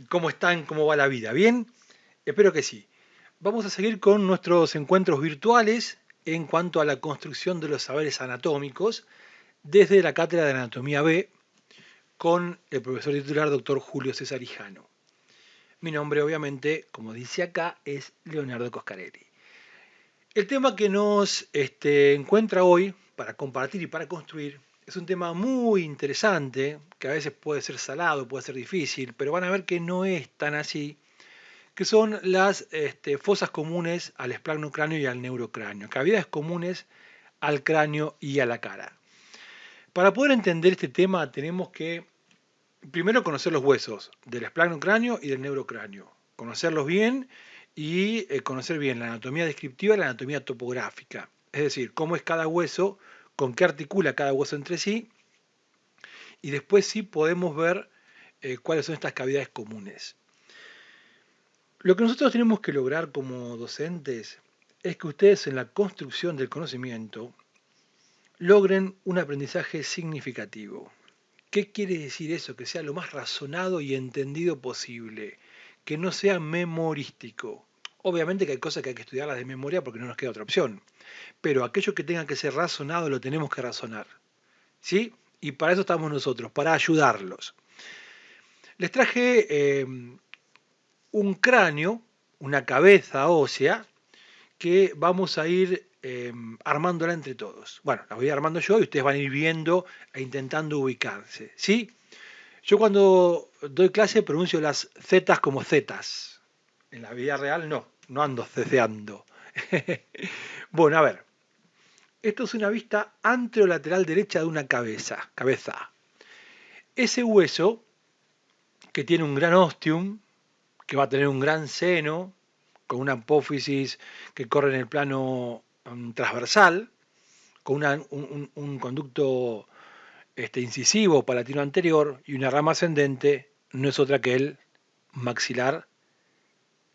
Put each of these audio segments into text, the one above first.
¿Cómo están? ¿Cómo va la vida? ¿Bien? Espero que sí. Vamos a seguir con nuestros encuentros virtuales en cuanto a la construcción de los saberes anatómicos desde la Cátedra de Anatomía B con el profesor titular doctor Julio César Hijano. Mi nombre, obviamente, como dice acá, es Leonardo Coscarelli. El tema que nos encuentra hoy para compartir y para construir es un tema muy interesante, que a veces puede ser salado, puede ser difícil, pero van a ver que no es tan así, que son las fosas comunes al esplagno-cráneo y al neurocráneo, cavidades comunes al cráneo y a la cara. Para poder entender este tema tenemos que primero conocer los huesos del esplagno-cráneo y del neurocráneo, conocerlos bien y conocer bien la anatomía descriptiva y la anatomía topográfica, es decir, cómo es cada hueso, con qué articula cada hueso entre sí, y después sí podemos ver cuáles son estas cavidades comunes. Lo que nosotros tenemos que lograr como docentes es que ustedes en la construcción del conocimiento logren un aprendizaje significativo. ¿Qué quiere decir eso? Que sea lo más razonado y entendido posible, que no sea memorístico. Obviamente que hay cosas que hay que estudiarlas de memoria porque no nos queda otra opción, pero aquello que tenga que ser razonado lo tenemos que razonar. ¿Sí? Y para eso estamos nosotros, para ayudarlos. Les traje un cráneo, una cabeza ósea, que vamos a ir armándola entre todos. Bueno, la voy armando yo y ustedes van a ir viendo e intentando ubicarse. ¿Sí? Yo cuando doy clase pronuncio las zetas como zetas. En la vida real no ando ceceando. Bueno, a ver. Esto es una vista anterolateral derecha de una cabeza. Ese hueso, que tiene un gran ostium, que va a tener un gran seno, con una apófisis que corre en el plano transversal, con un conducto incisivo palatino anterior y una rama ascendente, no es otra que el maxilar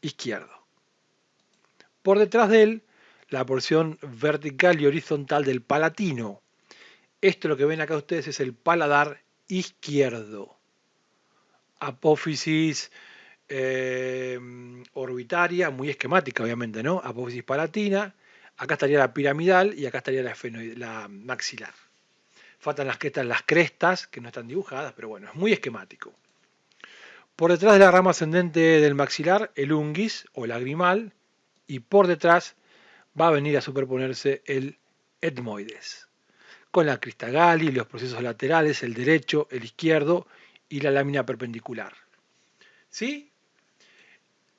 izquierdo. Por detrás de él, la porción vertical y horizontal del palatino. Esto lo que ven acá ustedes es el paladar izquierdo. Apófisis orbitaria, muy esquemática obviamente, ¿no? Apófisis palatina, acá estaría la piramidal y acá estaría la maxilar. Faltan las crestas, que no están dibujadas, pero bueno, es muy esquemático. Por detrás de la rama ascendente del maxilar, el unguis o lagrimal, y por detrás va a venir a superponerse el etmoides, con la crista Galli, los procesos laterales, el derecho, el izquierdo y la lámina perpendicular. ¿Sí?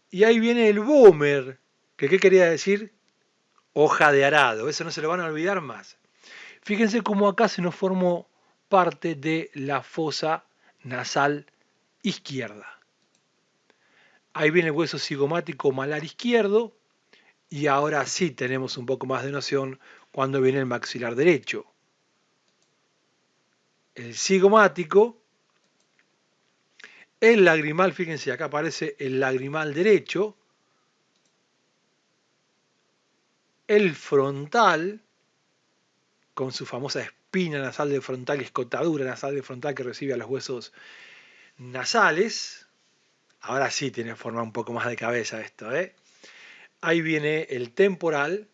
Y ahí viene el boomer, que ¿qué quería decir? Hoja de arado, eso no se lo van a olvidar más. Fíjense cómo acá se nos formó parte de la fosa nasal izquierda. Ahí viene el hueso cigomático malar izquierdo y ahora sí tenemos un poco más de noción cuando viene el maxilar derecho. El cigomático, el lagrimal, fíjense, acá aparece el lagrimal derecho, el frontal, con su famosa espina nasal de frontal y escotadura nasal de frontal que recibe a los huesos nasales. Ahora sí tiene forma un poco más de cabeza esto, ¿eh? Ahí viene el temporal,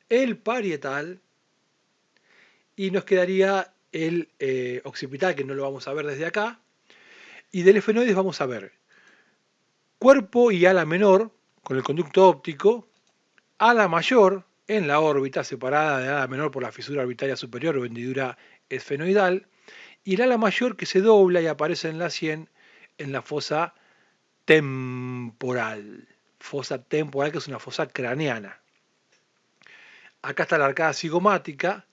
el parietal y nos quedaría el occipital, que no lo vamos a ver desde acá. Y del efenoides vamos a ver cuerpo y ala menor con el conducto óptico, ala mayor en la órbita separada de ala menor por la fisura orbitaria superior o hendidura esfenoidal, y el ala mayor que se dobla y aparece en la sien en la fosa temporal. Fosa temporal, que es una fosa craneana. Acá está la arcada cigomática,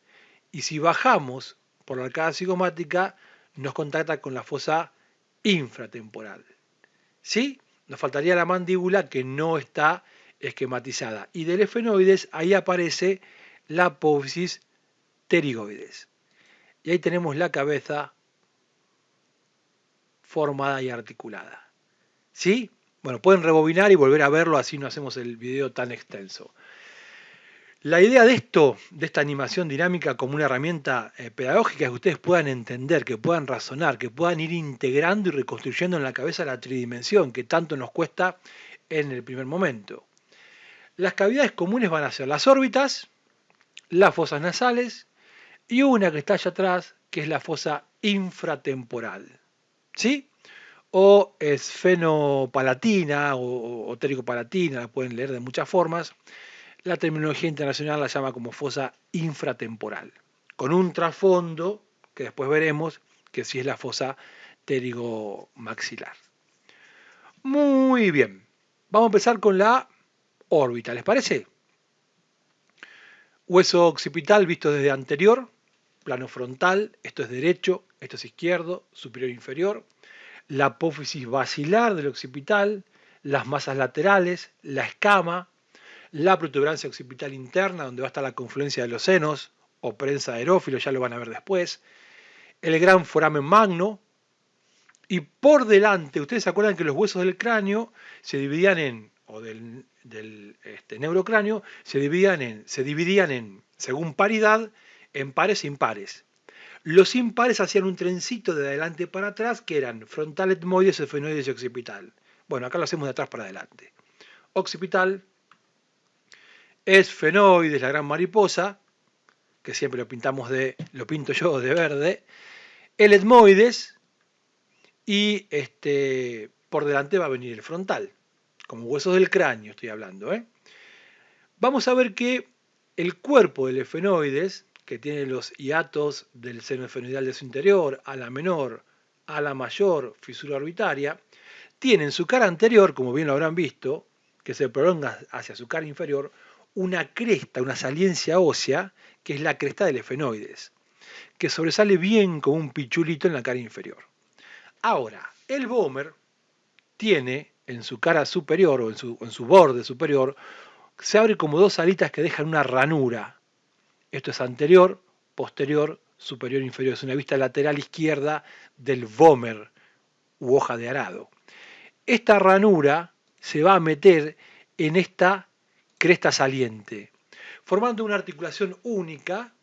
y si bajamos por la arcada cigomática, nos contacta con la fosa infratemporal. ¿Sí? Nos faltaría la mandíbula, que no está esquematizada. Y del efenoides, ahí aparece la apófisis pterigoides. Y ahí tenemos la cabeza formada y articulada. ¿Sí? Bueno, pueden rebobinar y volver a verlo, así no hacemos el video tan extenso. La idea de esto, de esta animación dinámica como una herramienta pedagógica, es que ustedes puedan entender, que puedan razonar, que puedan ir integrando y reconstruyendo en la cabeza la tridimensión que tanto nos cuesta en el primer momento. Las cavidades comunes van a ser las órbitas, las fosas nasales y una que está allá atrás, que es la fosa infratemporal. ¿Sí? O esfenopalatina o ptericopalatina, la pueden leer de muchas formas. La terminología internacional la llama como fosa infratemporal, con un trasfondo que después veremos que sí es la fosa pterigomaxilar. Muy bien, vamos a empezar con la órbita, ¿les parece? Hueso occipital visto desde anterior, plano frontal, esto es derecho, esto es izquierdo, superior e inferior. La apófisis basilar del occipital, las masas laterales, la escama, la protuberancia occipital interna, donde va a estar la confluencia de los senos, o prensa aerófilo, ya lo van a ver después, el gran foramen magno, y por delante, ustedes se acuerdan que los huesos del cráneo se dividían en, o del neurocráneo, se dividían en, según paridad, en pares e impares. Los impares hacían un trencito de adelante para atrás, que eran frontal etmoides, esfenoides y occipital. Bueno, acá lo hacemos de atrás para adelante. Occipital, esfenoides, la gran mariposa, que siempre lo pinto yo de verde, el etmoides, y por delante va a venir el frontal, como huesos del cráneo estoy hablando. Vamos a ver que el cuerpo del esfenoides, que tiene los hiatos del seno esfenoidal de su interior, ala menor, ala mayor, fisura orbitaria, tiene en su cara anterior, como bien lo habrán visto, que se prolonga hacia su cara inferior, una cresta, una saliencia ósea, que es la cresta del esfenoides, que sobresale bien como un pichulito en la cara inferior. Ahora, el Vomer tiene en su cara superior o en su borde superior, se abre como dos alitas que dejan una ranura. Esto es anterior, posterior, superior, inferior. Es una vista lateral izquierda del Vomer u hoja de arado. Esta ranura se va a meter en esta cresta saliente, formando una articulación única,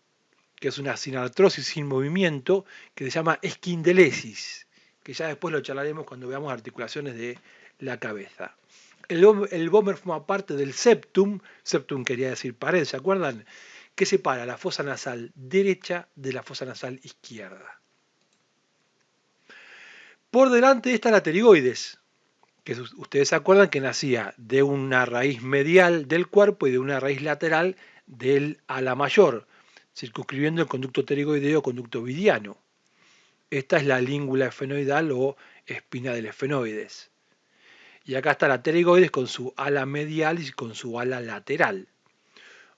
que es una sinartrosis sin movimiento, que se llama esquindelesis, que ya después lo charlaremos cuando veamos articulaciones de la cabeza. El Vomer forma parte del septum quería decir pared, ¿se acuerdan? Que separa la fosa nasal derecha de la fosa nasal izquierda. Por delante está la pterigoides, que ustedes se acuerdan que nacía de una raíz medial del cuerpo y de una raíz lateral del ala mayor, circunscribiendo el conducto pterigoideo o conducto vidiano. Esta es la língula esfenoidal o espina del esfenoides. Y acá está la pterigoides con su ala medial y con su ala lateral.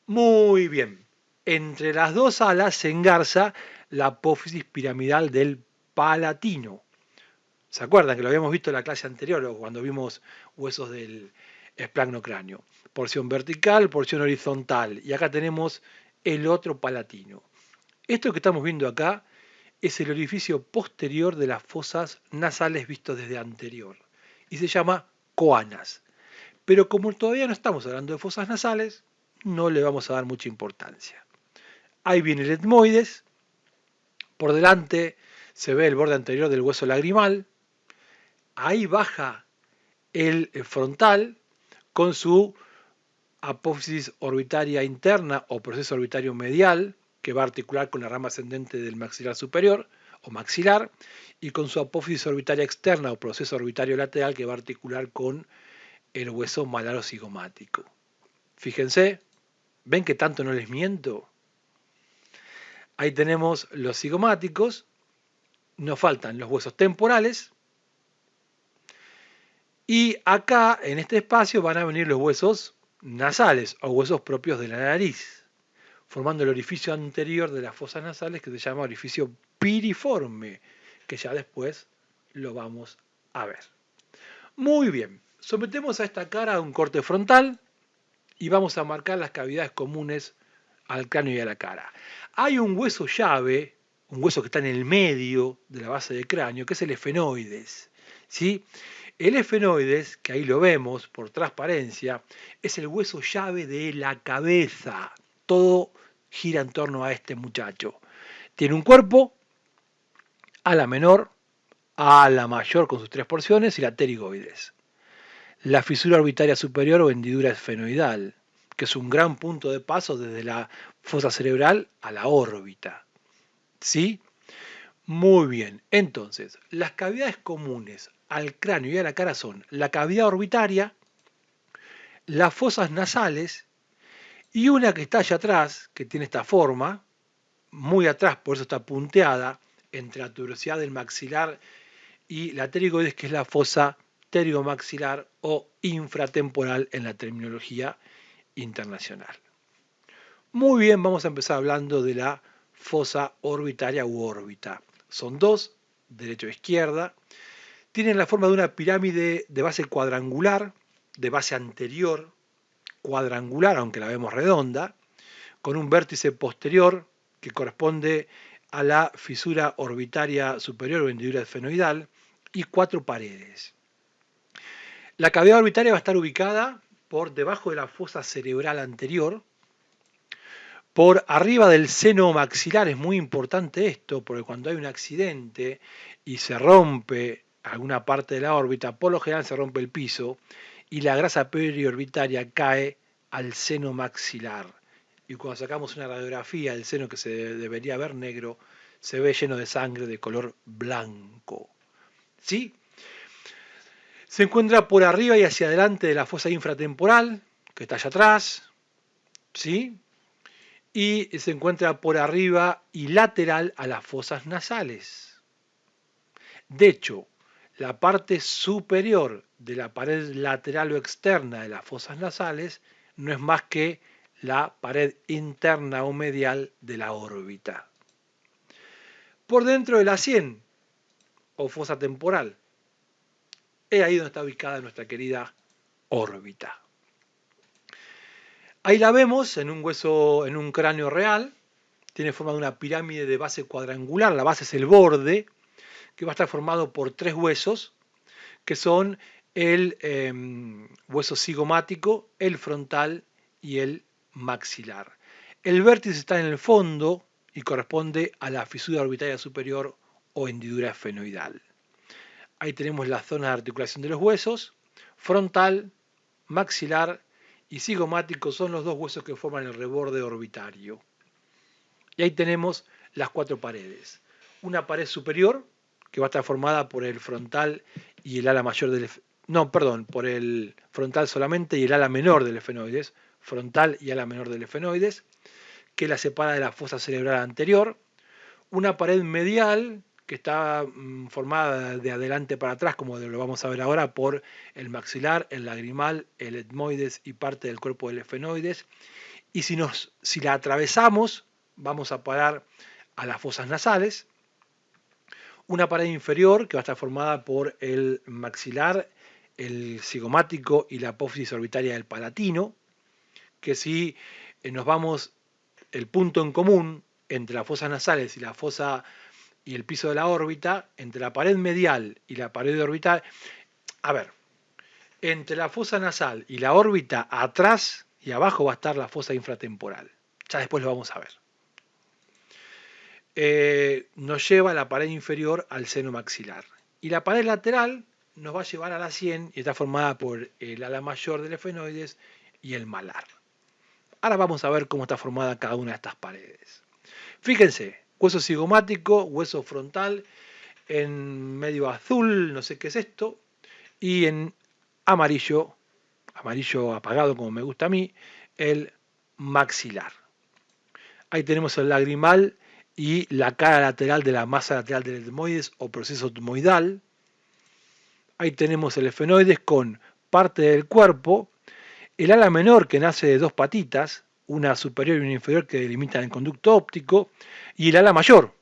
Muy bien. Entre las dos alas se engarza la apófisis piramidal del palatino. ¿Se acuerdan que lo habíamos visto en la clase anterior o cuando vimos huesos del esplanocráneo? Porción vertical, porción horizontal. Y acá tenemos el otro palatino. Esto que estamos viendo acá es el orificio posterior de las fosas nasales visto desde anterior. Y se llama coanas. Pero como todavía no estamos hablando de fosas nasales, no le vamos a dar mucha importancia. Ahí viene el etmoides. Por delante se ve el borde anterior del hueso lagrimal. Ahí baja el frontal con su apófisis orbitaria interna o proceso orbitario medial, que va a articular con la rama ascendente del maxilar superior o maxilar, y con su apófisis orbitaria externa o proceso orbitario lateral, que va a articular con el hueso malaro-cigomático. Fíjense, ¿ven que tanto no les miento? Ahí tenemos los cigomáticos, nos faltan los huesos temporales, y acá, en este espacio, van a venir los huesos nasales o huesos propios de la nariz, formando el orificio anterior de las fosas nasales que se llama orificio piriforme, que ya después lo vamos a ver. Muy bien, sometemos a esta cara a un corte frontal y vamos a marcar las cavidades comunes al cráneo y a la cara. Hay un hueso llave, un hueso que está en el medio de la base del cráneo, que es el esfenoides, ¿sí? El esfenoides, que ahí lo vemos por transparencia, es el hueso llave de la cabeza. todo gira en torno a este muchacho. Tiene un cuerpo, ala menor, ala mayor con sus 3 porciones y la pterigoides. La fisura orbitaria superior o hendidura esfenoidal, que es un gran punto de paso desde la fosa cerebral a la órbita. ¿Sí? Muy bien. Entonces, las cavidades comunes al cráneo y a la cara son la cavidad orbitaria, las fosas nasales y una que está allá atrás, que tiene esta forma, muy atrás, por eso está punteada, entre la tuberosidad del maxilar y la pterigoides, que es la fosa pterigomaxilar o infratemporal en la terminología internacional. Muy bien, vamos a empezar hablando de la fosa orbitaria u órbita. Son dos, derecha e izquierda. Tienen la forma de una pirámide de base cuadrangular, de base anterior, cuadrangular, aunque la vemos redonda, con un vértice posterior que corresponde a la fisura orbitaria superior o hendidura esfenoidal y 4 paredes. La cavidad orbitaria va a estar ubicada por debajo de la fosa cerebral anterior, por arriba del seno maxilar. Es muy importante esto, porque cuando hay un accidente y se rompe alguna parte de la órbita, por lo general se rompe el piso y la grasa periorbitaria cae al seno maxilar. Y cuando sacamos una radiografía del seno que se debería ver negro, se ve lleno de sangre de color blanco. ¿Sí? Se encuentra por arriba y hacia adelante de la fosa infratemporal, que está allá atrás. ¿Sí? Y se encuentra por arriba y lateral a las fosas nasales. De hecho, la parte superior de la pared lateral o externa de las fosas nasales no es más que la pared interna o medial de la órbita. Por dentro de la sien o fosa temporal, es ahí donde está ubicada nuestra querida órbita. Ahí la vemos en un hueso, en un cráneo real. Tiene forma de una pirámide de base cuadrangular. La base es el borde, que va a estar formado por 3 huesos, que son el hueso cigomático, el frontal y el maxilar. El vértice está en el fondo y corresponde a la fisura orbitaria superior o hendidura esfenoidal. Ahí tenemos la zona de articulación de los huesos. Frontal, maxilar y cigomático son los 2 huesos que forman el reborde orbitario. Y ahí tenemos las 4 paredes. Una pared superior, que va a estar formada por el frontal y el ala mayor del... No, perdón, por el frontal solamente y el ala menor del esfenoides. Frontal y ala menor del esfenoides, que la separa de la fosa cerebral anterior. Una pared medial, que está formada de adelante para atrás, como lo vamos a ver ahora, por el maxilar, el lagrimal, el etmoides y parte del cuerpo del esfenoides. Y si la atravesamos, vamos a parar a las fosas nasales. Una pared inferior que va a estar formada por el maxilar, el cigomático y la apófisis orbitaria del palatino, que si nos vamos el punto en común entre las fosas nasales y la fosa y el piso de la órbita, entre la pared medial y la pared orbital, a ver, entre la fosa nasal y la órbita, atrás y abajo va a estar la fosa infratemporal. Ya después lo vamos a ver. Nos lleva la pared inferior al seno maxilar. Y la pared lateral nos va a llevar a la sien y está formada por el ala mayor del esfenoides y el malar. Ahora vamos a ver cómo está formada cada una de estas paredes. Fíjense, hueso cigomático, hueso frontal, en medio azul, no sé qué es esto, y en amarillo, amarillo apagado como me gusta a mí, el maxilar. Ahí tenemos el lagrimal y la cara lateral de la masa lateral del etmoides o proceso etmoidal. Ahí tenemos el esfenoides con parte del cuerpo, el ala menor que nace de 2 patitas, una superior y una inferior que delimitan el conducto óptico, y el ala mayor.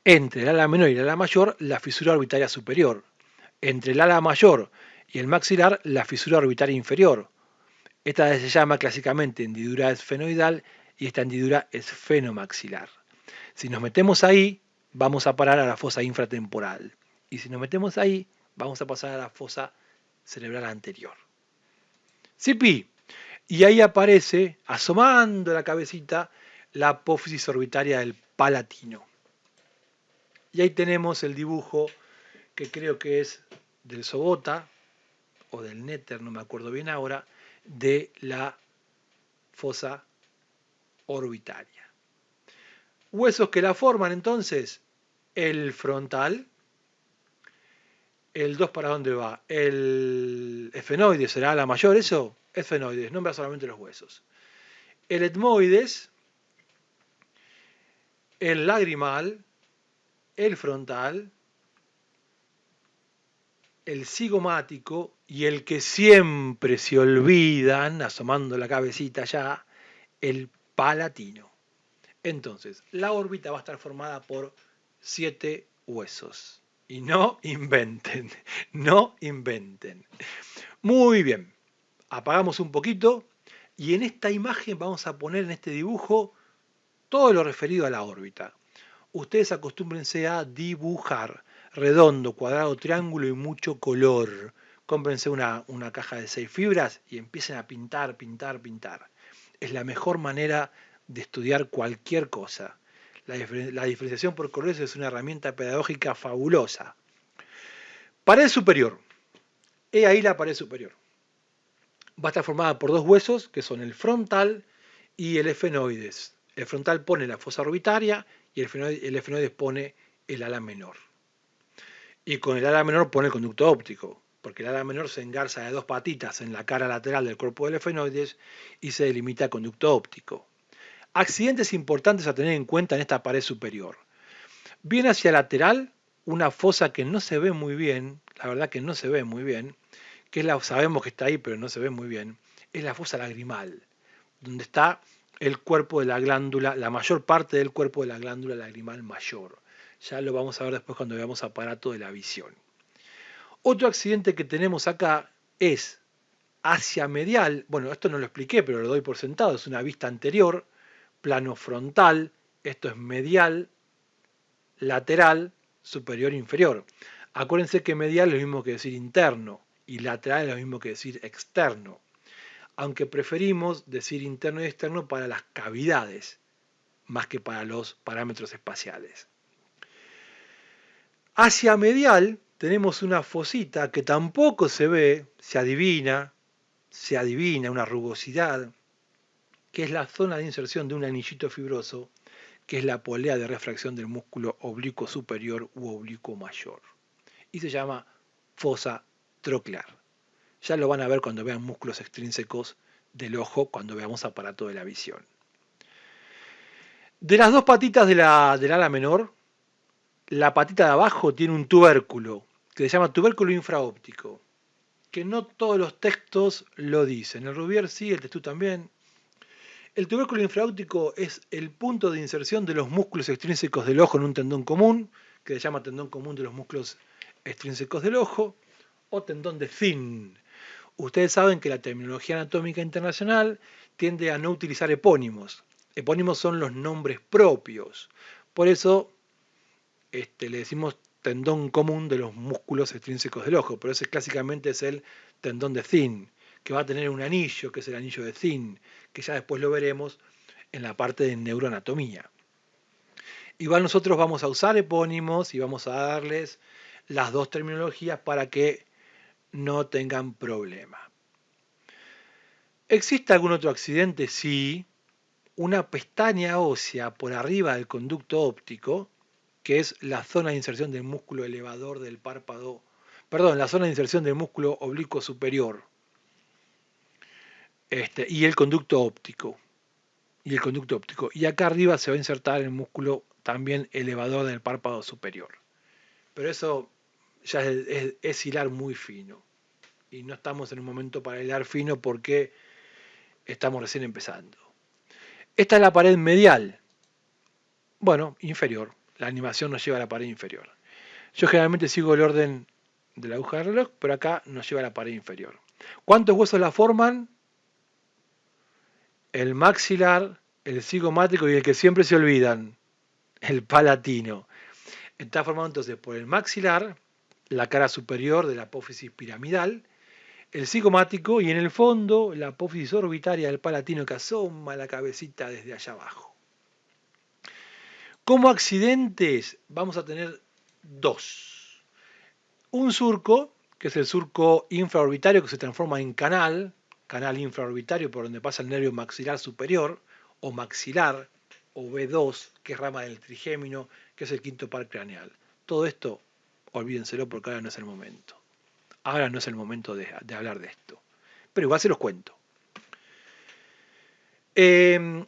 Entre el ala menor y el ala mayor, la fisura orbitaria superior. Entre el ala mayor y el maxilar, la fisura orbitaria inferior. Esta se llama clásicamente hendidura esfenoidal y esta hendidura esfenomaxilar. Si nos metemos ahí, vamos a parar a la fosa infratemporal. Y si nos metemos ahí, vamos a pasar a la fosa cerebral anterior. Sipi, y ahí aparece, asomando la cabecita, la apófisis orbitaria del Palatino. Y ahí tenemos el dibujo que creo que es del Sobota, o del Néter, no me acuerdo bien ahora, de la fosa orbitaria. Huesos que la forman entonces, el frontal, el 2 para dónde va, el efenoides será la mayor, eso, efenoides, nombra solamente los huesos. El etmoides, el lagrimal, el frontal, el cigomático y el que siempre se olvidan, asomando la cabecita ya, el palatino. Entonces, la órbita va a estar formada por 7 huesos. Y no inventen, no inventen. Muy bien, apagamos un poquito y en esta imagen vamos a poner en este dibujo todo lo referido a la órbita. Ustedes acostúmbrense a dibujar redondo, cuadrado, triángulo y mucho color. Cómprense una caja de 6 fibras y empiecen a pintar, pintar, pintar. Es la mejor manera de estudiar cualquier cosa. La diferenciación por colores es una herramienta pedagógica fabulosa. Pared superior. He ahí la pared superior. Va a estar formada por dos huesos que son el frontal y el efenoides. El frontal pone la fosa orbitaria y el efenoides pone el ala menor. Y con el ala menor pone el conducto óptico, porque el ala menor se engarza de dos patitas en la cara lateral del cuerpo del efenoides y se delimita el conducto óptico. Accidentes importantes a tener en cuenta en esta pared superior. Bien hacia lateral, una fosa que no se ve muy bien, la verdad que no se ve muy bien, sabemos que está ahí pero no se ve muy bien, es la fosa lagrimal, donde está el cuerpo de la glándula, la mayor parte del cuerpo de la glándula lagrimal mayor. Ya lo vamos a ver después cuando veamos aparato de la visión. Otro accidente que tenemos acá es hacia medial, bueno, esto no lo expliqué, pero lo doy por sentado, es una vista anterior, plano frontal, esto es medial, lateral, superior, inferior. Acuérdense que medial es lo mismo que decir interno y lateral es lo mismo que decir externo, aunque preferimos decir interno y externo para las cavidades, más que para los parámetros espaciales. Hacia medial tenemos una fosita que tampoco se ve, se adivina una rugosidad, que es la zona de inserción de un anillito fibroso, que es la polea de refracción del músculo oblicuo superior u oblicuo mayor. Y se llama fosa troclear. Ya lo van a ver cuando vean músculos extrínsecos del ojo, cuando veamos aparato de la visión. De las dos patitas del ala menor, la patita de abajo tiene un tubérculo, que se llama tubérculo infraóptico, que no todos los textos lo dicen. El Rubier sí, el Testú también. El tubérculo infraóptico es el punto de inserción de los músculos extrínsecos del ojo en un tendón común, que se llama tendón común de los músculos extrínsecos del ojo, o tendón de Finn. Ustedes saben que la terminología anatómica internacional tiende a no utilizar epónimos. Epónimos son los nombres propios. Por eso le decimos tendón común de los músculos extrínsecos del ojo, pero ese clásicamente es el tendón de Thyn, que va a tener un anillo, que es el anillo de Thyn, que ya después lo veremos en la parte de neuroanatomía. Igual nosotros vamos a usar epónimos y vamos a darles las dos terminologías para que no tengan problema. ¿Existe algún otro accidente? Sí. Una pestaña ósea por arriba del conducto óptico, que es la zona de inserción del músculo elevador del párpado, perdón, la zona de inserción del músculo oblicuo superior, y el conducto óptico. Y acá arriba se va a insertar el músculo también elevador del párpado superior. Pero eso ya es hilar muy fino. Y no estamos en un momento para hilar fino porque estamos recién empezando. Esta es la pared medial. Bueno, inferior. La animación nos lleva a la pared inferior. Yo generalmente sigo el orden de la aguja del reloj, pero acá nos lleva a la pared inferior. ¿Cuántos huesos la forman? El maxilar, el cigomático y el que siempre se olvidan, el palatino. Está formado entonces por el maxilar, la cara superior de la apófisis piramidal, el cigomático y en el fondo la apófisis orbitaria del palatino que asoma la cabecita desde allá abajo. Como accidentes vamos a tener dos. Un surco, que es el surco infraorbitario que se transforma en canal infraorbitario por donde pasa el nervio maxilar superior o maxilar, o B2, que es rama del trigémino, que es el quinto par craneal. Todo esto, olvídenselo porque ahora no es el momento. Ahora no es el momento de hablar de esto. Pero igual se los cuento.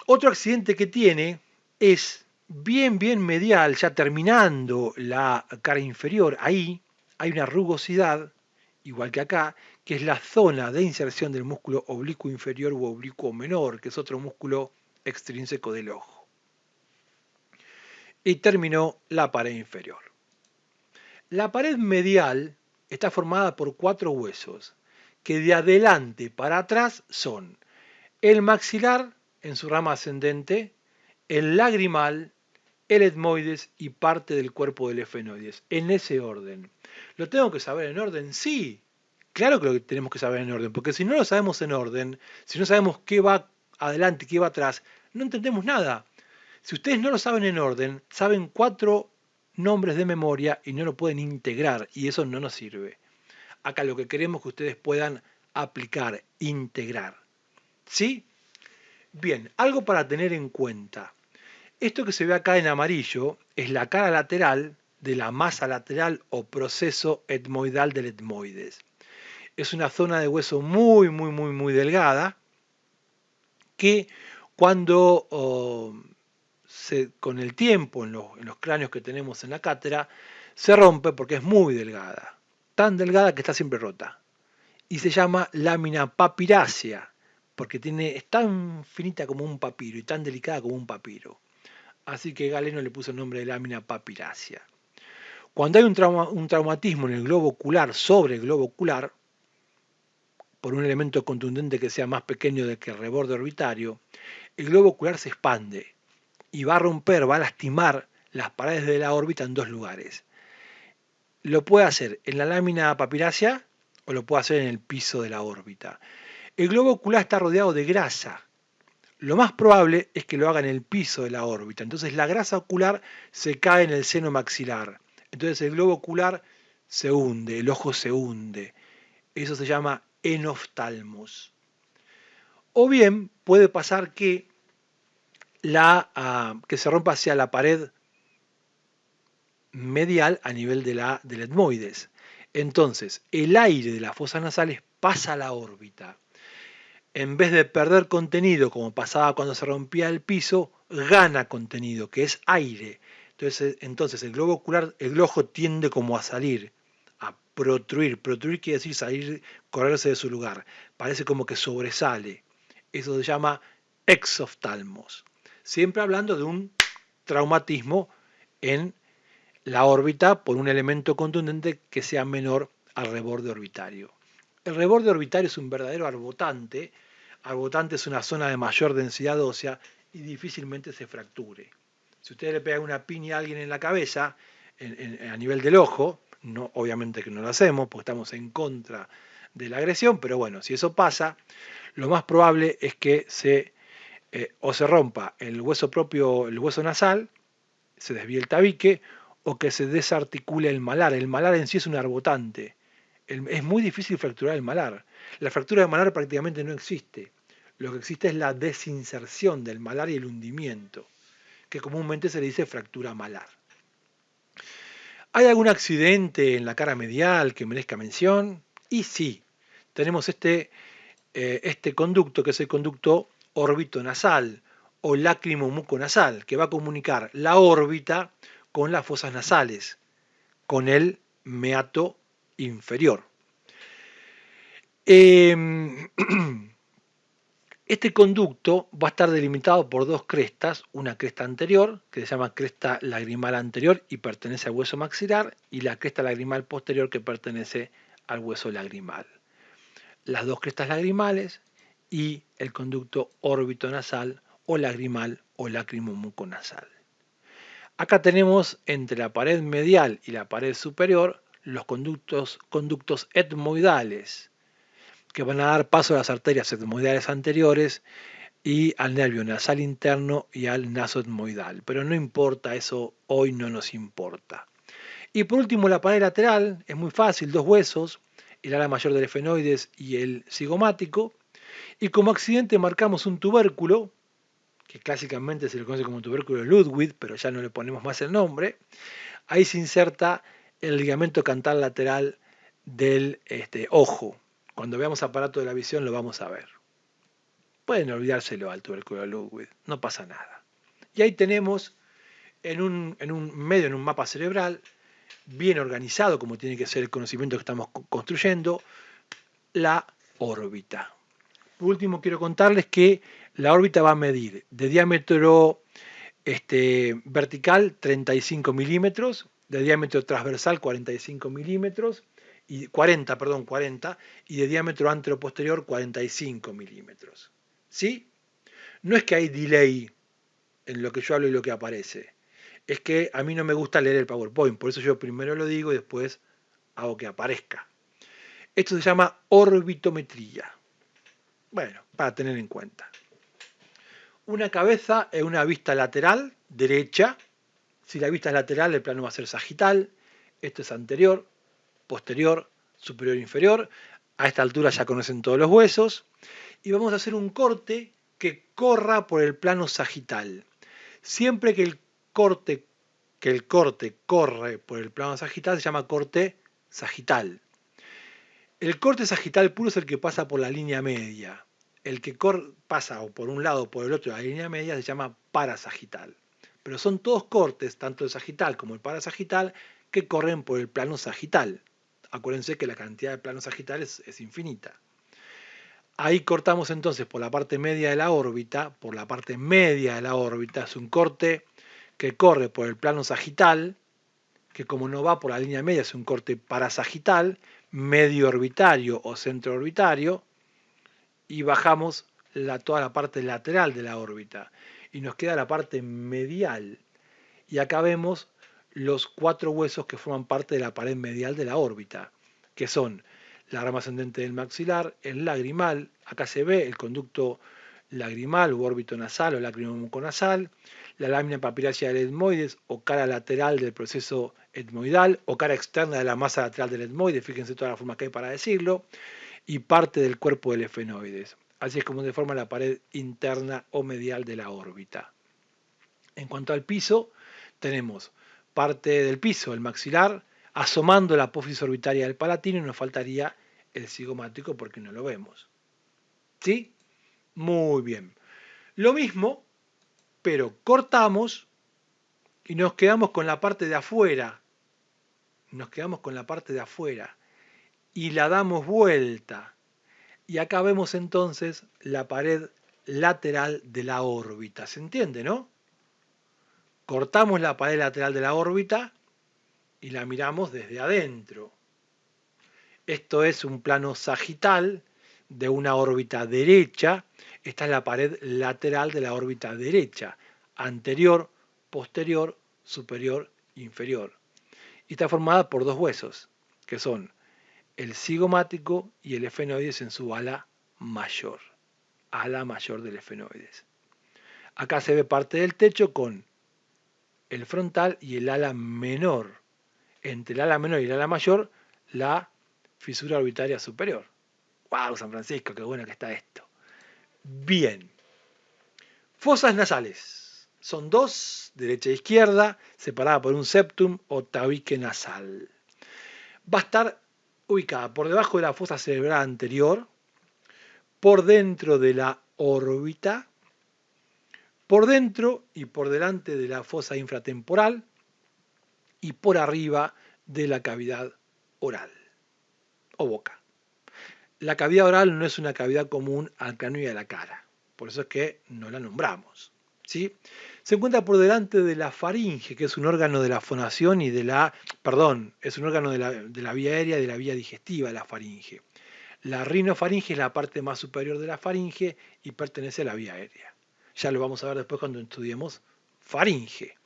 Otro accidente que tiene es bien medial, ya terminando la cara inferior. Ahí hay una rugosidad, igual que acá, que es la zona de inserción del músculo oblicuo inferior u oblicuo menor, que es otro músculo extrínseco del ojo. Y terminó la pared inferior. La pared medial está formada por 4 huesos, que de adelante para atrás son el maxilar en su rama ascendente, el lagrimal, el etmoides y parte del cuerpo del efenoides, en ese orden. ¿Lo tengo que saber en orden? Sí, claro que lo tenemos que saber en orden, porque si no lo sabemos en orden, si no sabemos qué va adelante y qué va atrás, no entendemos nada. Si ustedes no lo saben en orden, saben 4 nombres de memoria y no lo pueden integrar, y eso no nos sirve. Acá lo que queremos es que ustedes puedan aplicar, integrar. ¿Sí? Bien, algo para tener en cuenta. Esto que se ve acá en amarillo es la cara lateral de la masa lateral o proceso etmoidal del etmoides. Es una zona de hueso muy delgada que cuando con el tiempo en los cráneos que tenemos en la cátedra se rompe porque es muy delgada, tan delgada que está siempre rota. Y se llama lámina papirácea porque es tan finita como un papiro y tan delicada como un papiro. Así que Galeno le puso el nombre de lámina papirácea. Cuando hay un traumatismo en el globo ocular sobre el globo ocular, por un elemento contundente que sea más pequeño que el reborde orbitario, el globo ocular se expande y va a romper, va a lastimar las paredes de la órbita en 2 lugares. Lo puede hacer en la lámina papirácea o lo puede hacer en el piso de la órbita. El globo ocular está rodeado de grasa. Lo más probable es que lo haga en el piso de la órbita. Entonces la grasa ocular se cae en el seno maxilar. Entonces el globo ocular se hunde, el ojo se hunde. Eso se llama enoftalmos. O bien puede pasar que que se rompa hacia la pared medial a nivel del etmoides. Entonces, el aire de las fosas nasales pasa a la órbita. En vez de perder contenido, como pasaba cuando se rompía el piso, gana contenido, que es aire. Entonces el globo ocular, el ojo tiende como a salir, a protruir. Protruir quiere decir salir, correrse de su lugar. Parece como que sobresale. Eso se llama exoftalmos. Siempre hablando de un traumatismo en la órbita por un elemento contundente que sea menor al reborde orbitario. El reborde orbitario es un verdadero arbotante. Arbotante es una zona de mayor densidad ósea y difícilmente se fracture. Si usted le pega una piña a alguien en la cabeza, a nivel del ojo, no, obviamente que no lo hacemos porque estamos en contra de la agresión, pero bueno, si eso pasa, lo más probable es que o se rompa el hueso propio, el hueso nasal, se desvíe el tabique, o que se desarticule el malar. El malar en sí es un arbotante. Es muy difícil fracturar el malar. La fractura del malar prácticamente no existe. Lo que existe es la desinserción del malar y el hundimiento, que comúnmente se le dice fractura malar. ¿Hay algún accidente en la cara medial que merezca mención? Y sí, tenemos este conducto, que es el conducto órbito-nasal o lácrimo-muco-nasal, que va a comunicar la órbita con las fosas nasales, con el meato inferior. Este conducto va a estar delimitado por 2 crestas, una cresta anterior, que se llama cresta lagrimal anterior y pertenece al hueso maxilar, y la cresta lagrimal posterior que pertenece al hueso lagrimal. Las 2 crestas lagrimales y el conducto órbito-nasal o lagrimal o lácrimo-muco-nasal. Acá tenemos entre la pared medial y la pared superior los conductos etmoidales. que van a dar paso a las arterias etmoidales anteriores y al nervio nasal interno y al naso etmoidal. Pero no importa, eso hoy no nos importa. Y por último, la pared lateral es muy fácil, dos huesos, el ala mayor del efenoides y el cigomático. Y como accidente marcamos un tubérculo, que clásicamente se le conoce como tubérculo de Ludwig, pero ya no le ponemos más el nombre. Ahí se inserta el ligamento cantal lateral del ojo. Cuando veamos aparato de la visión lo vamos a ver. Pueden olvidárselo al tubérculo de Ludwig, no pasa nada. Y ahí tenemos en un mapa cerebral, bien organizado, como tiene que ser el conocimiento que estamos construyendo, la órbita. Por último, quiero contarles que la órbita va a medir de diámetro vertical 35 milímetros, de diámetro transversal 45 milímetros, y 40, perdón, 40, y de diámetro anteroposterior 45 milímetros. ¿Sí? No es que hay delay en lo que yo hablo y lo que aparece. Es que a mí no me gusta leer el PowerPoint, por eso yo primero lo digo y después hago que aparezca. Esto se llama orbitometría. Bueno, para tener en cuenta. Una cabeza es una vista lateral, derecha. Si la vista es lateral, el plano va a ser sagital. Esto es anterior, posterior, superior e inferior. A esta altura ya conocen todos los huesos. Y vamos a hacer un corte que corra por el plano sagital. Siempre que el corte corre por el plano sagital se llama corte sagital. El corte sagital puro es el que pasa por la línea media. El que pasa o por un lado o por el otro de la línea media se llama parasagital. Pero son todos cortes, tanto el sagital como el parasagital, que corren por el plano sagital. Acuérdense que la cantidad de planos sagitales es infinita. Ahí cortamos entonces por la parte media de la órbita. Por la parte media de la órbita es un corte que corre por el plano sagital, que como no va por la línea media es un corte parasagital, medio orbitario o centro orbitario, y bajamos toda la parte lateral de la órbita. Y nos queda la parte medial. Y acá vemos los 4 huesos que forman parte de la pared medial de la órbita, que son la rama ascendente del maxilar, el lagrimal, acá se ve el conducto lagrimal u órbito nasal o lágrima muconasal, la lámina papilácea del etmoides o cara lateral del proceso etmoidal o cara externa de la masa lateral del etmoide, fíjense todas las formas que hay para decirlo, y parte del cuerpo del efenoides. Así es como se forma la pared interna o medial de la órbita. En cuanto al piso, tenemos parte del piso, el maxilar, asomando la apófisis orbitaria del palatino, y nos faltaría el cigomático porque no lo vemos. ¿Sí? Muy bien. Lo mismo, pero cortamos y nos quedamos con la parte de afuera. Nos quedamos con la parte de afuera y la damos vuelta. Y acá vemos entonces la pared lateral de la órbita. ¿Se entiende, no? Cortamos la pared lateral de la órbita y la miramos desde adentro. Esto es un plano sagital de una órbita derecha. Esta es la pared lateral de la órbita derecha, anterior, posterior, superior, inferior. Y está formada por dos huesos, que son el cigomático y el efenoides en su ala mayor del efenoides. Acá se ve parte del techo con el frontal y el ala menor. Entre el ala menor y el ala mayor, la fisura orbitaria superior. ¡Wow, San Francisco! ¡Qué bueno que está esto! Bien. Fosas nasales. Son dos, derecha e izquierda, separadas por un septum o tabique nasal. Va a estar ubicada por debajo de la fosa cerebral anterior, por dentro de la órbita, por dentro y por delante de la fosa infratemporal y por arriba de la cavidad oral o boca. La cavidad oral no es una cavidad común al cráneo y a la cara, por eso es que no la nombramos. ¿Sí? Se encuentra por delante de la faringe, que es un órgano de la fonación y es un órgano de la vía aérea y de la vía digestiva, la faringe. La rinofaringe es la parte más superior de la faringe y pertenece a la vía aérea. Ya lo vamos a ver después cuando estudiemos faringe.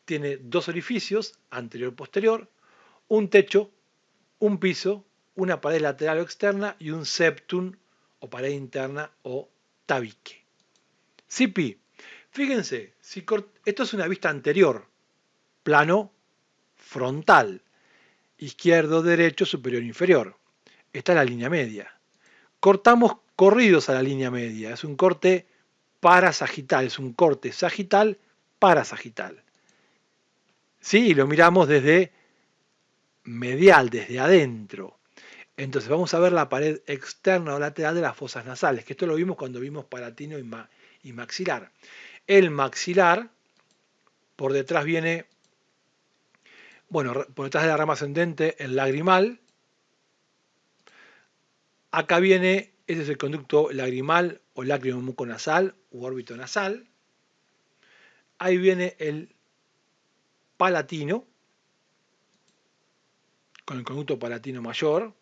Tiene dos orificios, anterior y posterior, un techo, un piso una pared lateral o externa y un septum o pared interna o tabique. Sipi, fíjense, esto es una vista anterior, plano frontal, izquierdo, derecho, superior, inferior. Esta es la línea media. Cortamos corridos a la línea media, es un corte parasagital, es un corte sagital parasagital. ¿Sí? Y lo miramos desde medial, desde adentro. Entonces vamos a ver la pared externa o lateral de las fosas nasales, que esto lo vimos cuando vimos palatino y maxilar. El maxilar, por detrás viene, bueno, por detrás de la rama ascendente, el lagrimal. Acá viene, ese es el conducto lagrimal o lágrimo muconasal u órbito nasal. Ahí viene el palatino, con el conducto palatino mayor.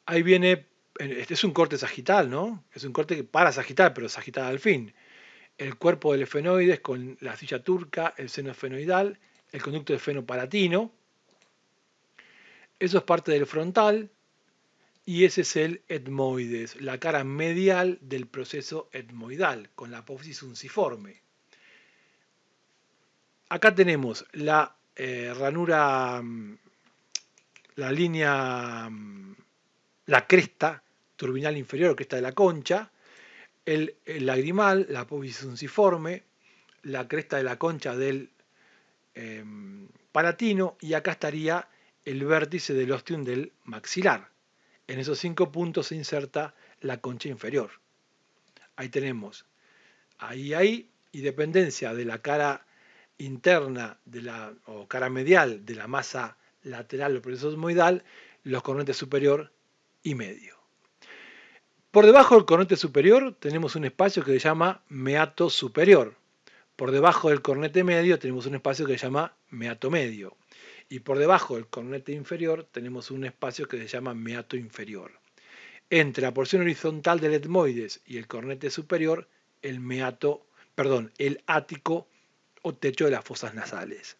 Ahí viene, este es un corte sagital, ¿no? Es un corte parasagital, pero sagital al fin. El cuerpo del efenoides con la silla turca, el seno efenoidal, el conducto efenopalatino. Eso es parte del frontal y ese es el etmoides, la cara medial del proceso etmoidal, con la apófisis unciforme. Acá tenemos la ranura, la línea, la cresta turbinal inferior, cresta de la concha, el lagrimal, la apófisis unciforme, la cresta de la concha del palatino, y acá estaría el vértice del ostium del maxilar. En esos 5 puntos se inserta la concha inferior. Ahí tenemos, ahí, y dependencia de la cara interna o cara medial de la masa lateral o proceso etmoidal, los cornetes superior y medio. Por debajo del cornete superior tenemos un espacio que se llama meato superior. Por debajo del cornete medio tenemos un espacio que se llama meato medio. Y por debajo del cornete inferior tenemos un espacio que se llama meato inferior. Entre la porción horizontal del etmoides y el cornete superior, el ático o techo de las fosas nasales.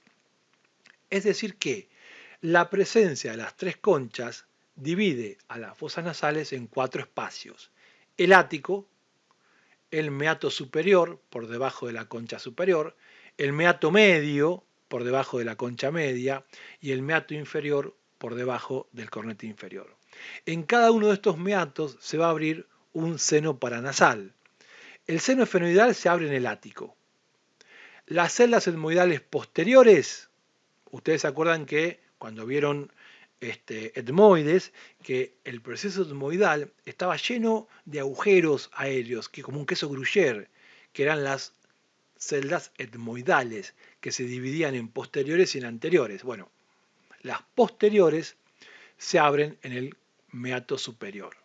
Es decir que la presencia de las 3 conchas divide a las fosas nasales en 4 espacios: el ático, el meato superior por debajo de la concha superior, el meato medio por debajo de la concha media y el meato inferior por debajo del cornete inferior. En cada uno de estos meatos se va a abrir un seno paranasal. El seno efenoidal se abre en el ático. Las celdas etmoidales posteriores, ustedes se acuerdan que cuando vieron etmoides, que el proceso etmoidal estaba lleno de agujeros aéreos, que como un queso gruyère, que eran las celdas etmoidales, que se dividían en posteriores y en anteriores. Bueno, las posteriores se abren en el meato superior.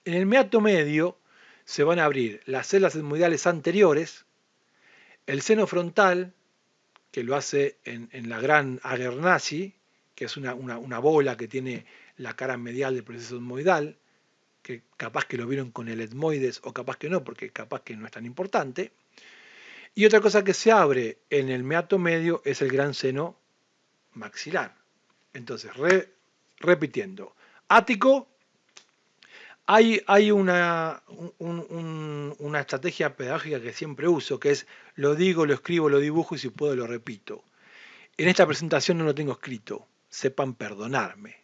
En el meato medio se van a abrir las celdas etmoidales anteriores, el seno frontal, que lo hace en la gran Agernasi, que es una bola que tiene la cara medial del proceso etmoidal, que capaz que lo vieron con el etmoides o capaz que no, porque capaz que no es tan importante. Y otra cosa que se abre en el meato medio es el gran seno maxilar. Entonces, repitiendo, ático, hay una estrategia pedagógica que siempre uso, que es lo digo, lo escribo, lo dibujo y si puedo lo repito. En esta presentación no lo tengo escrito, sepan perdonarme,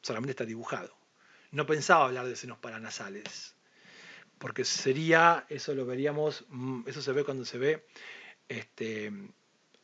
solamente está dibujado. No pensaba hablar de senos paranasales, porque eso lo veríamos, eso se ve cuando se ve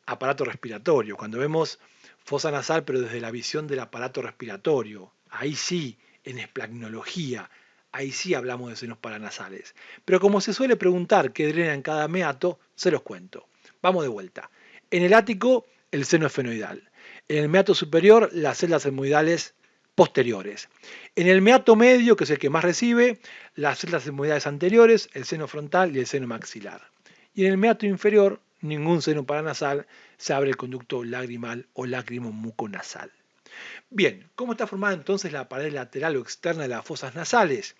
aparato respiratorio, cuando vemos fosa nasal pero desde la visión del aparato respiratorio, ahí sí, en esplagnología, ahí sí hablamos de senos paranasales. Pero como se suele preguntar qué drena en cada meato, se los cuento. Vamos de vuelta. En el ático, el seno efenoidal. En el meato superior, las celdas etmoidales posteriores. En el meato medio, que es el que más recibe, las celdas etmoidales anteriores, el seno frontal y el seno maxilar. Y en el meato inferior, ningún seno paranasal, se abre el conducto lagrimal o lágrimo muconasal. Bien, ¿cómo está formada entonces la pared lateral o externa de las fosas nasales?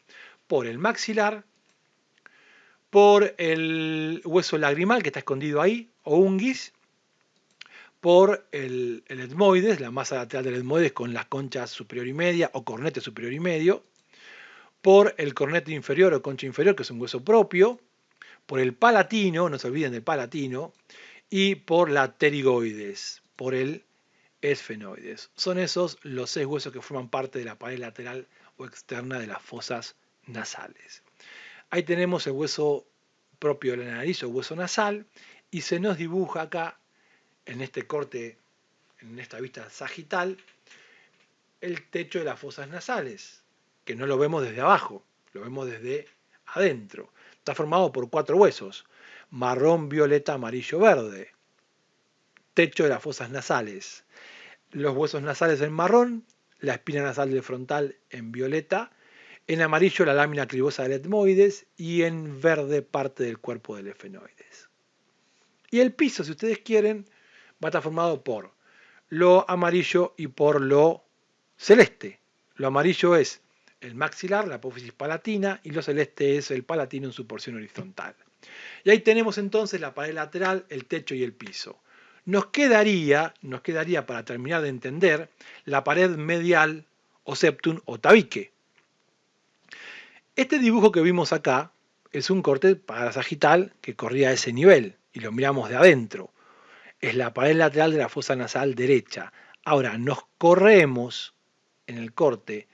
Por el maxilar, por el hueso lagrimal que está escondido ahí, o unguis, por el etmoides, la masa lateral del etmoides con las conchas superior y media o cornete superior y medio, por el cornete inferior o concha inferior, que es un hueso propio, por el palatino, no se olviden del palatino, y por la pterigoides, por el esfenoides. Son esos los 6 huesos que forman parte de la pared lateral o externa de las fosas nasales. Ahí tenemos el hueso propio de la nariz o hueso nasal, y se nos dibuja acá, en este corte, en esta vista sagital, el techo de las fosas nasales, que no lo vemos desde abajo, lo vemos desde adentro. Está formado por 4 huesos: marrón, violeta, amarillo, verde. Techo de las fosas nasales. Los huesos nasales en marrón, la espina nasal del frontal en violeta, en amarillo la lámina cribosa del etmoides y en verde parte del cuerpo del esfenoides. Y el piso, si ustedes quieren, va a estar formado por lo amarillo y por lo celeste. Lo amarillo es el maxilar, la apófisis palatina, y lo celeste es el palatino en su porción horizontal. Y ahí tenemos entonces la pared lateral, el techo y el piso. Nos quedaría para terminar de entender la pared medial o septum o tabique. Este dibujo que vimos acá es un corte parasagital que corría a ese nivel y lo miramos de adentro. Es la pared lateral de la fosa nasal derecha. Ahora nos corremos en el corte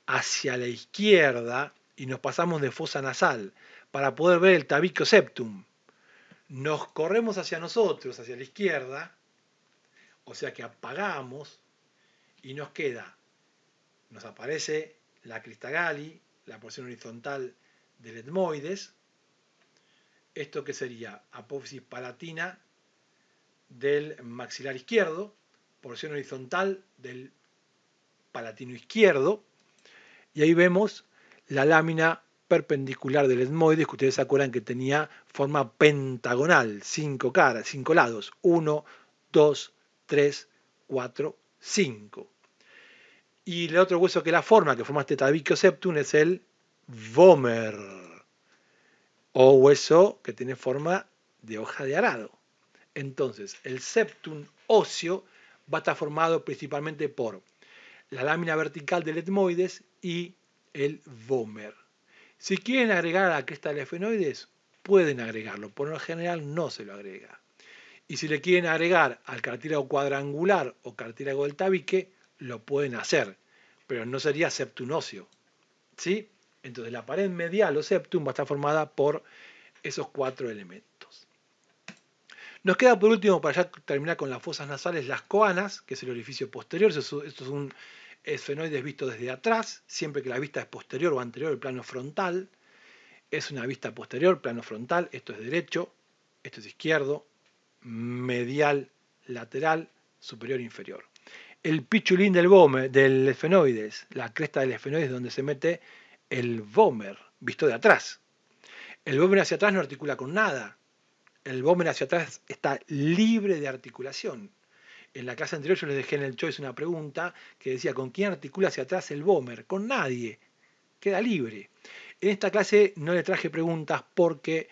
hacia la izquierda y nos pasamos de fosa nasal para poder ver el tabique o septum. Nos corremos hacia nosotros, hacia la izquierda, o sea que apagamos y nos aparece la crista galli, la porción horizontal del etmoides. Esto que sería apófisis palatina del maxilar izquierdo, porción horizontal del palatino izquierdo, y ahí vemos la lámina perpendicular del etmoides, que ustedes se acuerdan que tenía forma pentagonal, 5 caras, 5 lados, 1, 2, 3, 4, 5. Y el otro hueso que la forma, que forma este tabique o septum, es el vomer, o hueso que tiene forma de hoja de arado. Entonces, el septum óseo va a estar formado principalmente por la lámina vertical del etmoides y el vomer. Si quieren agregar a la cresta del esfenoides, pueden agregarlo. Por lo general no se lo agrega. Y si le quieren agregar al cartílago cuadrangular o cartílago del tabique, lo pueden hacer, pero no sería septum óseo, ¿sí? Entonces la pared medial o septum va a estar formada por esos 4 elementos. Nos queda por último, para ya terminar con las fosas nasales, las coanas, que es el orificio posterior. Esto es un esfenoides visto desde atrás, siempre que la vista es posterior o anterior al plano frontal. Es una vista posterior, plano frontal, esto es derecho, esto es izquierdo, medial, lateral, superior, inferior. El pichulín del esfenoides, la cresta del esfenoides donde se mete el vomer, visto de atrás. El vomer hacia atrás no articula con nada. El vomer hacia atrás está libre de articulación. En la clase anterior yo les dejé en el choice una pregunta que decía: ¿con quién articula hacia atrás el vomer? Con nadie. Queda libre. En esta clase no le traje preguntas porque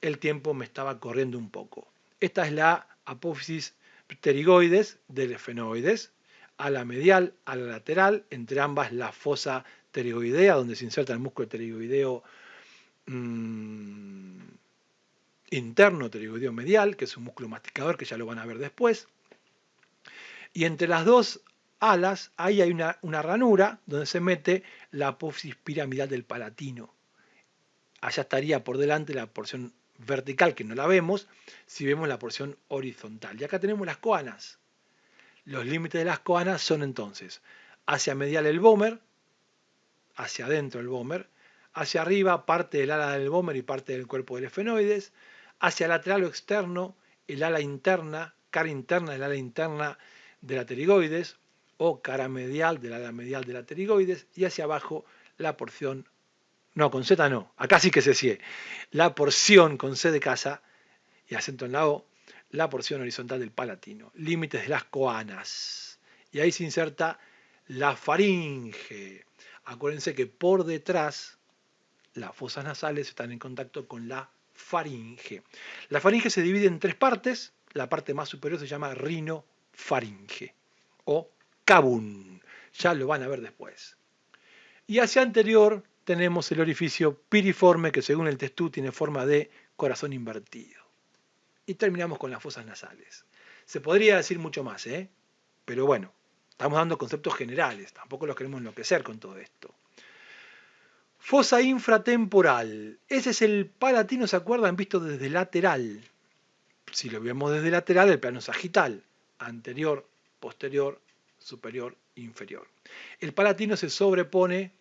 el tiempo me estaba corriendo un poco. Esta es la apófisis pterigoides del esfenoides, a la medial, a la lateral, entre ambas la fosa pterigoidea, donde se inserta el músculo pterigoideo interno, pterigoideo medial, que es un músculo masticador que ya lo van a ver después. Y entre las dos alas, ahí hay una ranura donde se mete la apófisis piramidal del palatino. Allá estaría por delante la porción vertical, que no la vemos, si vemos la porción horizontal. Y acá tenemos las coanas. Los límites de las coanas son entonces hacia medial el vomer, hacia adentro el vomer, hacia arriba parte del ala del vomer y parte del cuerpo del esfenoides, hacia lateral o externo el ala interna, cara interna del ala interna de la pterigoides, o cara medial del ala medial de la pterigoides, y hacia abajo la porción, no, con Z no, acá sí que se sigue, la porción con C de casa y acento en la O, la porción horizontal del palatino, límites de las coanas, y ahí se inserta la faringe. Acuérdense que por detrás las fosas nasales están en contacto con la faringe. La faringe se divide en 3 partes. La parte más superior se llama faringe o cabum. Ya lo van a ver después. Y hacia anterior tenemos el orificio piriforme que según el testú tiene forma de corazón invertido. Y terminamos con las fosas nasales. Se podría decir mucho más, pero bueno, estamos dando conceptos generales, tampoco los queremos enloquecer con todo esto. Fosa infratemporal. Ese es el palatino, ¿se acuerdan? Visto desde lateral. Si lo vemos desde lateral, el plano sagital. Anterior, posterior, superior, inferior. El palatino se sobrepone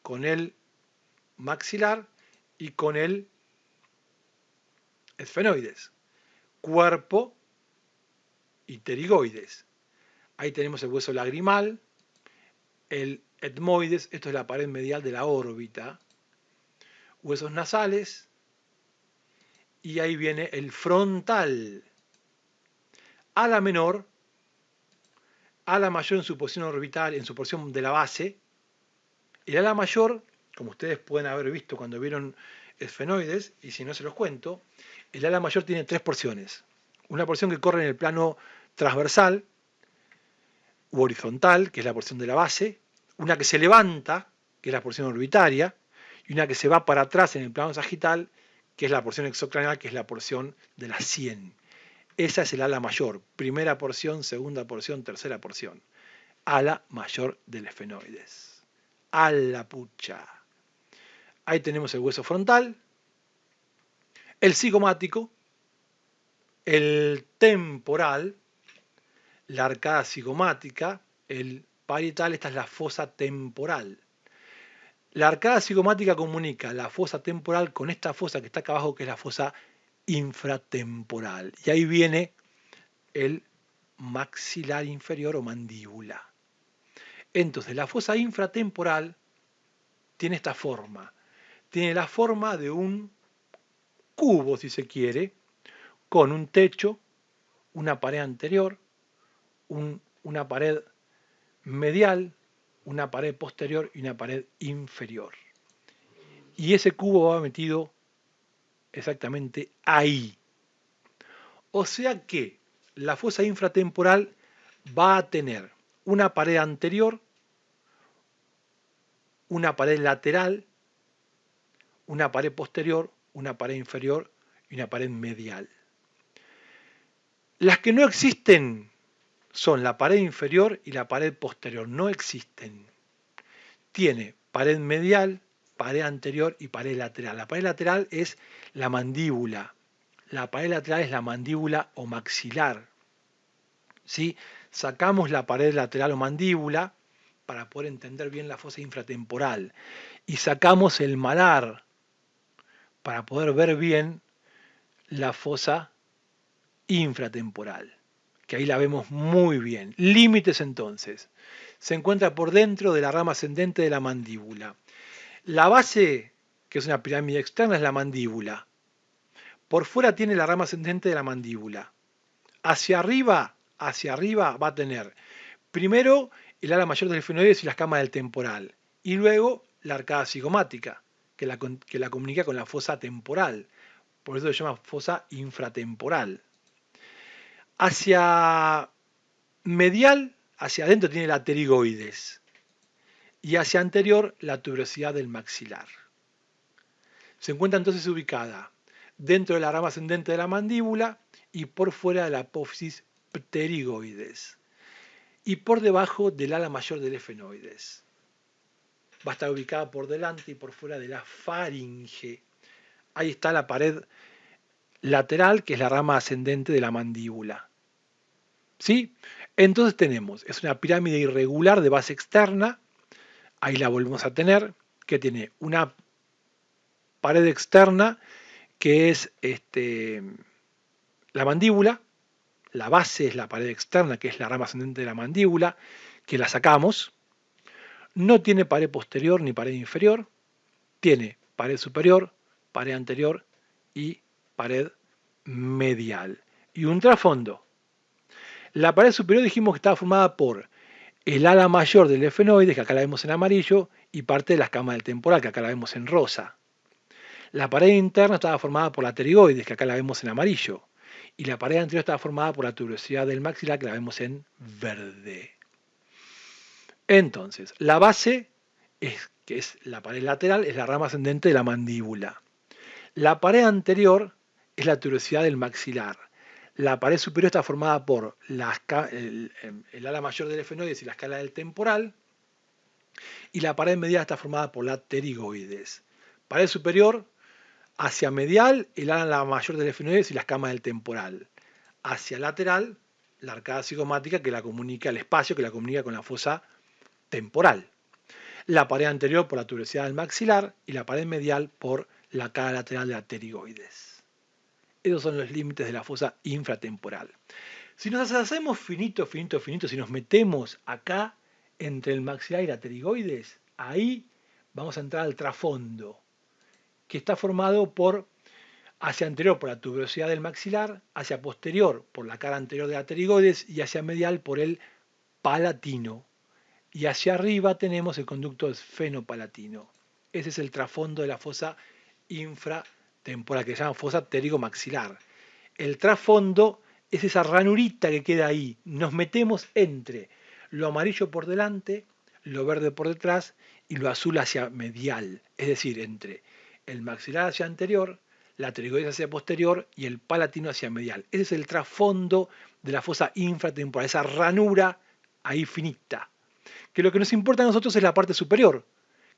con el maxilar y con el esfenoides. Cuerpo y pterigoides. Ahí tenemos el hueso lagrimal, el etmoides, esto es la pared medial de la órbita, huesos nasales, y ahí viene el frontal. Ala menor, ala mayor en su posición orbital, en su porción de la base. El ala mayor, como ustedes pueden haber visto cuando vieron esfenoides, y si no se los cuento, el ala mayor tiene 3 porciones. Una porción que corre en el plano transversal u horizontal, que es la porción de la base, una que se levanta, que es la porción orbitaria, y una que se va para atrás en el plano sagital, que es la porción exocraneal, que es la porción de la sien. Esa es el ala mayor, primera porción, segunda porción, tercera porción. Ala mayor del esfenoides. Ala pucha. Ahí tenemos el hueso frontal, el cigomático, el temporal, la arcada cigomática, el parietal, esta es la fosa temporal. La arcada cigomática comunica la fosa temporal con esta fosa que está acá abajo, que es la fosa infratemporal. Y ahí viene el maxilar inferior o mandíbula. Entonces, la fosa infratemporal tiene esta forma. Tiene la forma de un cubo, si se quiere, con un techo, una pared anterior, una pared medial, una pared posterior y una pared inferior. Y ese cubo va metido exactamente ahí. O sea que la fosa infratemporal va a tener una pared anterior, una pared lateral, una pared posterior, una pared inferior y una pared medial. Las que no existen son la pared inferior y la pared posterior. No existen. Tiene pared medial, pared anterior y pared lateral. La pared lateral es la mandíbula. La pared lateral es la mandíbula o maxilar. ¿Sí? Sacamos la pared lateral o mandíbula para poder entender bien la fosa infratemporal. Y sacamos el malar para poder ver bien la fosa infratemporal, que ahí la vemos muy bien. Límites entonces. Se encuentra por dentro de la rama ascendente de la mandíbula. La base, que es una pirámide externa, es la mandíbula. Por fuera tiene la rama ascendente de la mandíbula. Hacia arriba va a tener primero el ala mayor del esfenoides y la escama del temporal. Y luego la arcada cigomática, que la comunica con la fosa temporal. Por eso se llama fosa infratemporal. Hacia medial, hacia adentro tiene la pterigoides. Y hacia anterior, la tuberosidad del maxilar. Se encuentra entonces ubicada dentro de la rama ascendente de la mandíbula y por fuera de la apófisis pterigoides. Y por debajo del ala mayor del esfenoides. Va a estar ubicada por delante y por fuera de la faringe. Ahí está la pared lateral, que es la rama ascendente de la mandíbula. ¿Sí? Entonces tenemos, es una pirámide irregular de base externa, ahí la volvemos a tener, que tiene una pared externa, que es la mandíbula, la base es la pared externa, que es la rama ascendente de la mandíbula, que la sacamos, no tiene pared posterior ni pared inferior, tiene pared superior, pared anterior y pared medial. Y un trasfondo. La pared superior dijimos que estaba formada por el ala mayor del esfenoides, que acá la vemos en amarillo, y parte de la escama del temporal, que acá la vemos en rosa. La pared interna estaba formada por la pterigoides, que acá la vemos en amarillo, y la pared anterior está formada por la tuberosidad del maxilar, que la vemos en verde. Entonces, la base, que es la pared lateral, es la rama ascendente de la mandíbula. La pared anterior es la tuberosidad del maxilar. La pared superior está formada por el ala mayor del efenoides y la escala del temporal. Y la pared medial está formada por la pterigoides. Pared superior, hacia medial, el ala mayor del efenoides y la escama del temporal. Hacia lateral, la arcada cigomática que la comunica, el espacio que la comunica con la fosa temporal. La pared anterior por la tuberosidad del maxilar y la pared medial por la cara lateral de la pterigoides. Esos son los límites de la fosa infratemporal. Si nos hacemos finito, si nos metemos acá entre el maxilar y la pterigoides, ahí vamos a entrar al trafondo, que está formado por hacia anterior por la tuberosidad del maxilar, hacia posterior por la cara anterior de la pterigoides y hacia medial por el palatino. Y hacia arriba tenemos el conducto esfenopalatino. Ese es el trasfondo de la fosa infratemporal, que se llama fosa pterigomaxilar. El trasfondo es esa ranurita que queda ahí. Nos metemos entre lo amarillo por delante, lo verde por detrás y lo azul hacia medial. Es decir, entre el maxilar hacia anterior, la pterigoides hacia posterior y el palatino hacia medial. Ese es el trasfondo de la fosa infratemporal, esa ranura ahí finita. Que lo que nos importa a nosotros es la parte superior,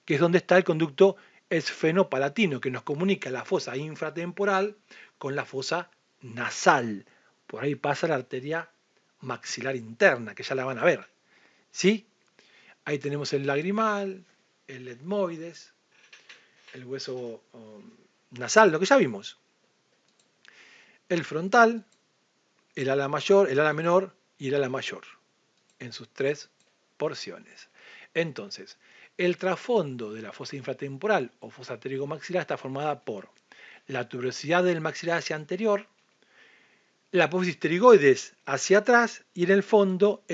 que es donde está el conducto esfenopalatino, que nos comunica la fosa infratemporal con la fosa nasal. Por ahí pasa la arteria maxilar interna, que ya la van a ver. ¿Sí? Ahí tenemos el lagrimal, el etmoides, el hueso nasal, lo que ya vimos. El frontal, el ala mayor, el ala menor y el ala mayor, en sus tres porciones. Entonces, el trasfondo de la fosa infratemporal o fosa pterigomaxilar está formada por la tuberosidad del maxilar hacia anterior, la apófisis pterigoides hacia atrás y en el fondo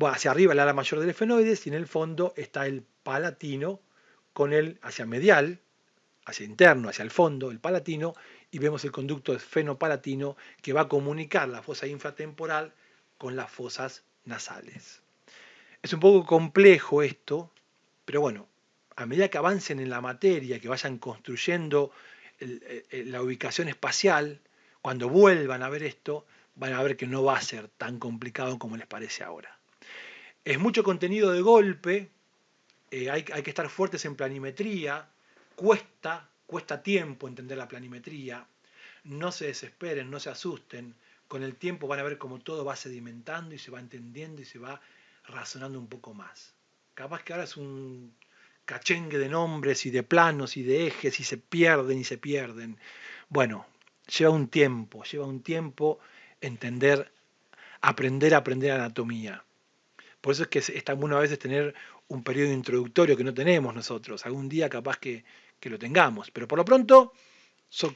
hacia arriba el ala mayor del efenoides y en el fondo está el palatino con el hacia medial, hacia interno, hacia el fondo, el palatino, y vemos el conducto esfenopalatino que va a comunicar la fosa infratemporal con las fosas nasales. Es un poco complejo esto, pero bueno, a medida que avancen en la materia, que vayan construyendo la ubicación espacial, cuando vuelvan a ver esto, van a ver que no va a ser tan complicado como les parece ahora. Es mucho contenido de golpe, hay que estar fuertes en planimetría, cuesta tiempo entender la planimetría, no se desesperen, no se asusten, con el tiempo van a ver cómo todo va sedimentando y se va entendiendo y se va razonando un poco más. Capaz que ahora es un cachengue de nombres y de planos y de ejes y se pierden. Bueno, lleva un tiempo aprender anatomía. Por eso es que es tan bueno a veces tener un periodo introductorio que no tenemos nosotros. Algún día capaz que lo tengamos. Pero por lo pronto,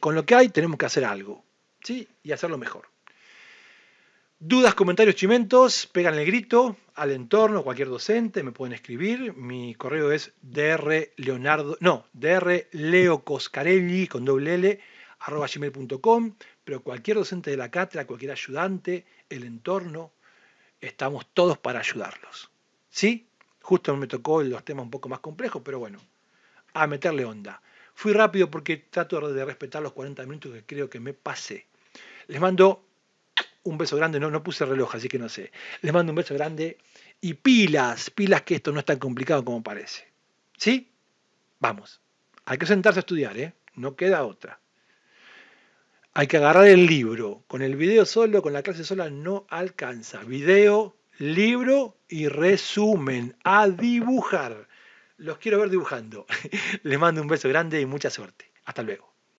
con lo que hay tenemos que hacer algo. ¿Sí? Y hacerlo mejor. Dudas, comentarios, chimentos, pegan el grito al entorno, cualquier docente, me pueden escribir. Mi correo es drleocoscarelli con doble L, @gmail.com, pero cualquier docente de la cátedra, cualquier ayudante, el entorno, estamos todos para ayudarlos. ¿Sí? Justo me tocó los temas un poco más complejos, pero bueno, a meterle onda. Fui rápido porque trato de respetar los 40 minutos que creo que me pasé. Les mando un beso grande, no puse reloj, así que no sé. Les mando un beso grande y pilas que esto no es tan complicado como parece. ¿Sí? Vamos. Hay que sentarse a estudiar, ¿eh? No queda otra. Hay que agarrar el libro. Con el video solo, con la clase sola, no alcanza. Video, libro y resumen. A dibujar. Los quiero ver dibujando. Les mando un beso grande y mucha suerte. Hasta luego.